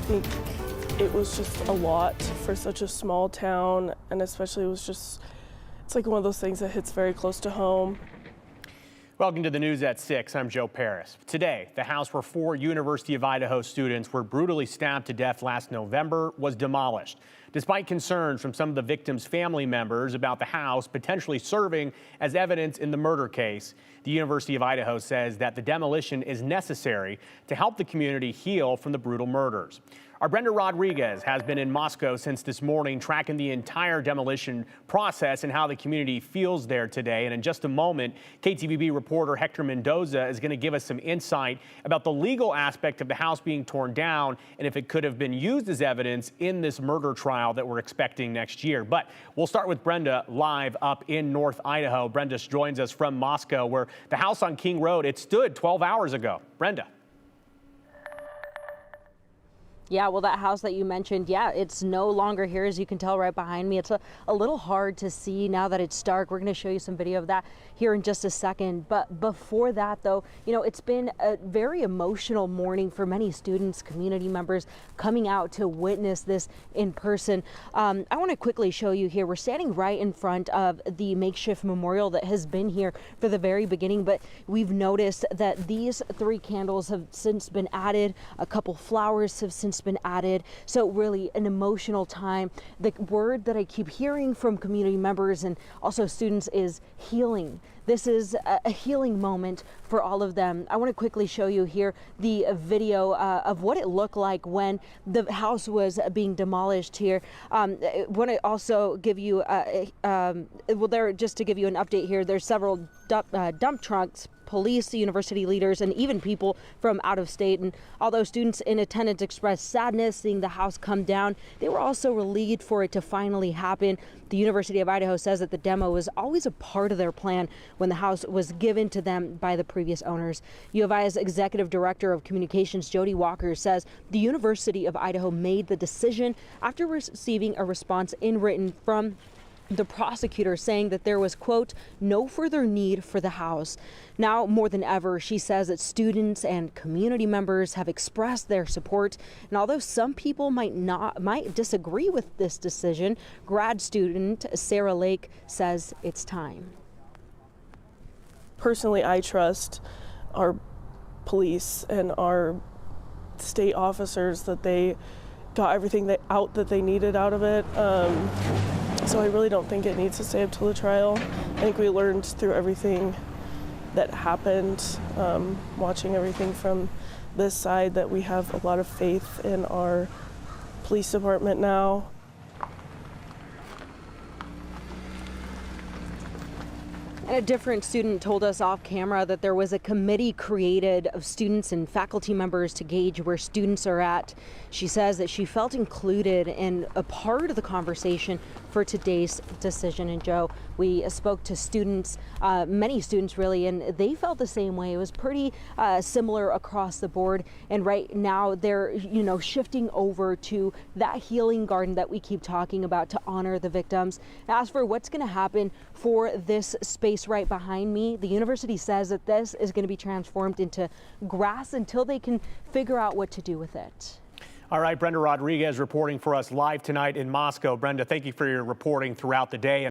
think it was just a lot for such a small town, and especially it's like one of those things that hits very close to home. Welcome to the news at 6. I'm Joe Paris. Today, the house where 4 University of Idaho students were brutally stabbed to death last November was demolished. Despite concerns from some of the victims' family members about the house potentially serving as evidence in the murder case, the University of Idaho says that the demolition is necessary to help the community heal from the brutal murders. Our Brenda Rodriguez has been in Moscow since this morning, tracking the entire demolition process and how the community feels there today. And in just a moment, KTVB reporter Hector Mendoza is going to give us some insight about the legal aspect of the house being torn down and if it could have been used as evidence in this murder trial that we're expecting next year. But we'll start with Brenda live up in North Idaho. Brenda joins us from Moscow, where the house on King Road, it stood 12 hours ago. Brenda. Yeah, well, that house that you mentioned, yeah, it's no longer here, as you can tell right behind me. It's a little hard to see now that it's dark. We're going to show you some video of that here in just a second. But before that, though, you know, it's been a very emotional morning for many students, community members coming out to witness this in person. I want to quickly show you here. We're standing right in front of the makeshift memorial that has been here for the very beginning. But we've noticed that these 3 candles have since been added. A couple flowers have since been added. So really an emotional time. The word that I keep hearing from community members and also students is healing. This is a healing moment for all of them. I want to quickly show you here the video of what it looked like when the house was being demolished here. I want to also give you, just to give you an update here, there's several dump trucks, police, university leaders, and even people from out of state. And although students in attendance expressed sadness seeing the house come down, they were also relieved for it to finally happen. The University of Idaho says that the demo was always a part of their plan when the house was given to them by the previous owners. U of I's Executive Director of Communications, Jody Walker, says the University of Idaho made the decision after receiving a response in written from the prosecutor saying that there was, quote, no further need for the house. Now more than ever, she says that students and community members have expressed their support. And although some people might disagree with this decision, grad student Sarah Lake says it's time. Personally, I trust our police and our state officers that they got everything that they needed out of it. So I really don't think it needs to stay up till the trial. I think we learned through everything that happened, watching everything from this side, that we have a lot of faith in our police department now. A different student told us off camera that there was a committee created of students and faculty members to gauge where students are at. She says that she felt included and a part of the conversation for today's decision. And Joe, we spoke to students, many students really, and they felt the same way. It was pretty similar across the board. And right now they're, shifting over to that healing garden that we keep talking about to honor the victims. As for what's going to happen for this space right behind me, the university says that this is going to be transformed into grass until they can figure out what to do with it. All right, Brenda Rodriguez reporting for us live tonight in Moscow. Brenda, thank you for your reporting throughout the day.